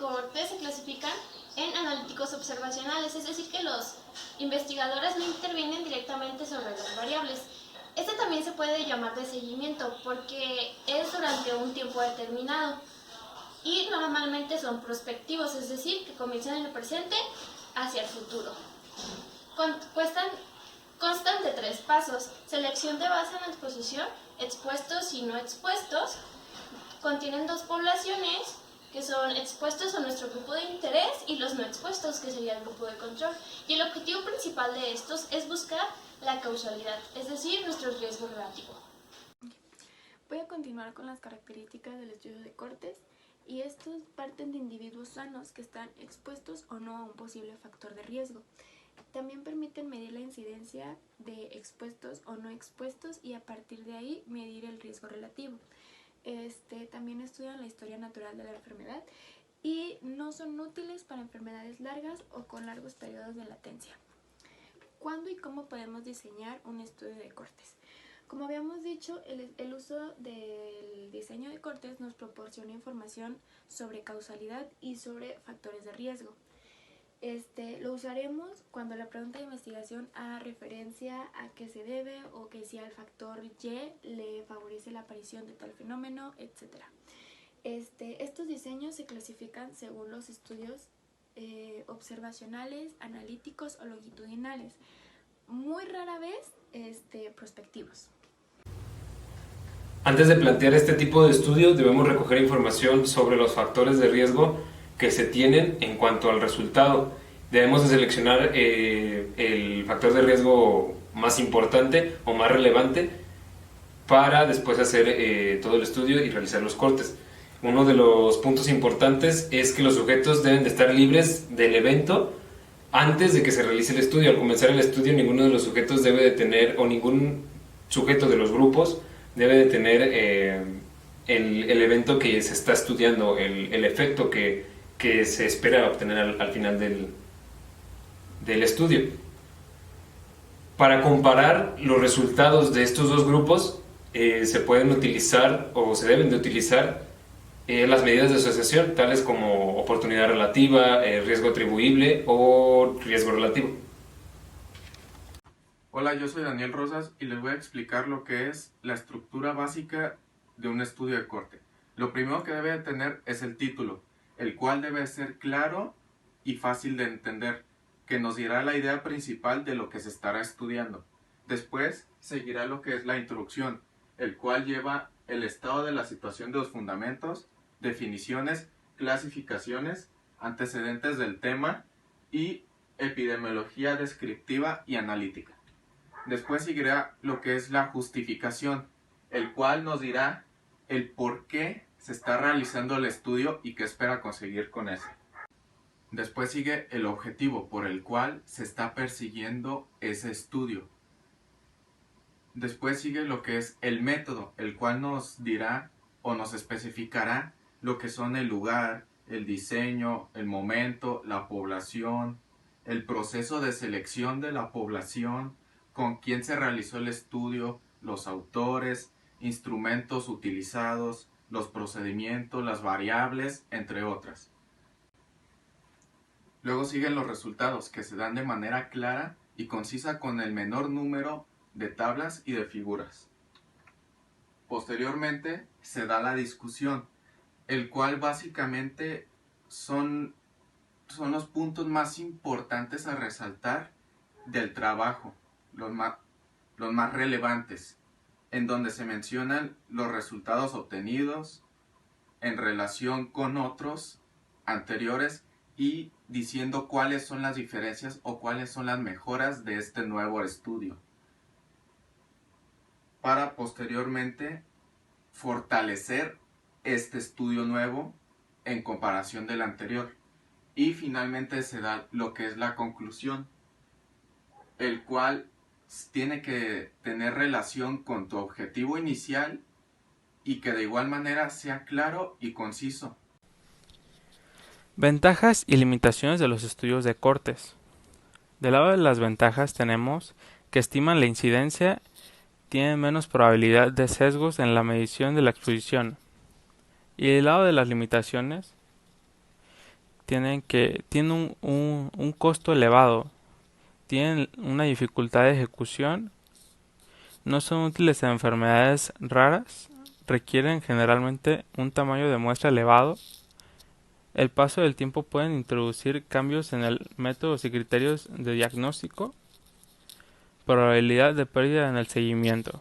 cortes se clasifican en analíticos observacionales, es decir, que los investigadores no intervienen directamente sobre las variables. Este también se puede llamar de seguimiento porque es durante un tiempo determinado y normalmente son prospectivos, es decir, que comienzan en el presente hacia el futuro. Constan de 3 pasos: selección de base en la exposición, expuestos y no expuestos. Contienen 2 poblaciones, que son expuestos a nuestro grupo de interés y los no expuestos, que sería el grupo de control. Y el objetivo principal de estos es buscar la causalidad, es decir, nuestro riesgo relativo. Voy a continuar con las características del estudio de cortes, y estos parten de individuos sanos que están expuestos o no a un posible factor de riesgo. También permiten medir la incidencia de expuestos o no expuestos y a partir de ahí medir el riesgo relativo. También estudian la historia natural de la enfermedad y no son útiles para enfermedades largas o con largos periodos de latencia. ¿Cuándo y cómo podemos diseñar un estudio de cortes? Como habíamos dicho, el uso del diseño de cortes nos proporciona información sobre causalidad y sobre factores de riesgo. Lo usaremos cuando la pregunta de investigación haga referencia a qué se debe o que si al factor Y le favorece la aparición de tal fenómeno, etc. Estos diseños se clasifican según los estudios observacionales, analíticos o longitudinales, muy rara vez prospectivos. Antes de plantear este tipo de estudio, debemos recoger información sobre los factores de riesgo que se tienen en cuanto al resultado. Debemos de seleccionar el factor de riesgo más importante o más relevante para después hacer todo el estudio y realizar los cortes. Uno de los puntos importantes es que los sujetos deben de estar libres del evento antes de que se realice el estudio. Al comenzar el estudio, ninguno de los sujetos debe de tener, o ningún sujeto de los grupos debe de tener el evento que se está estudiando, el efecto que se espera obtener al final del estudio. Para comparar los resultados de estos dos grupos, se pueden utilizar o se deben de utilizar las medidas de asociación, tales como oportunidad relativa, riesgo atribuible o riesgo relativo. Hola, yo soy Daniel Rosas y les voy a explicar lo que es la estructura básica de un estudio de corte. Lo primero que debe de tener es el título, el cual debe ser claro y fácil de entender, que nos dirá la idea principal de lo que se estará estudiando. Después seguirá lo que es la introducción, el cual lleva el estado de la situación de los fundamentos, definiciones, clasificaciones, antecedentes del tema y epidemiología descriptiva y analítica. Después seguirá lo que es la justificación, el cual nos dirá el por qué se está realizando el estudio y qué espera conseguir con ese. Después sigue el objetivo por el cual se está persiguiendo ese estudio. Después sigue lo que es el método, el cual nos dirá o nos especificará lo que son el lugar, el diseño, el momento, la población, el proceso de selección de la población, con quién se realizó el estudio, los autores, instrumentos utilizados, los procedimientos, las variables, entre otras. Luego siguen los resultados, que se dan de manera clara y concisa con el menor número de tablas y de figuras. Posteriormente se da la discusión, el cual básicamente son los puntos más importantes a resaltar del trabajo, los más relevantes, en donde se mencionan los resultados obtenidos en relación con otros anteriores y diciendo cuáles son las diferencias o cuáles son las mejoras de este nuevo estudio, para posteriormente fortalecer este estudio nuevo en comparación del anterior. Y finalmente se da lo que es la conclusión, el cual tiene que tener relación con tu objetivo inicial y que de igual manera sea claro y conciso. Ventajas y limitaciones de los estudios de cortes. Del lado de las ventajas tenemos que estiman la incidencia, tienen menos probabilidad de sesgos en la medición de la exposición. Y del lado de las limitaciones, tienen un costo elevado, tienen una dificultad de ejecución, no son útiles en enfermedades raras, requieren generalmente un tamaño de muestra elevado. El paso del tiempo pueden introducir cambios en el métodos y criterios de diagnóstico, probabilidad de pérdida en el seguimiento.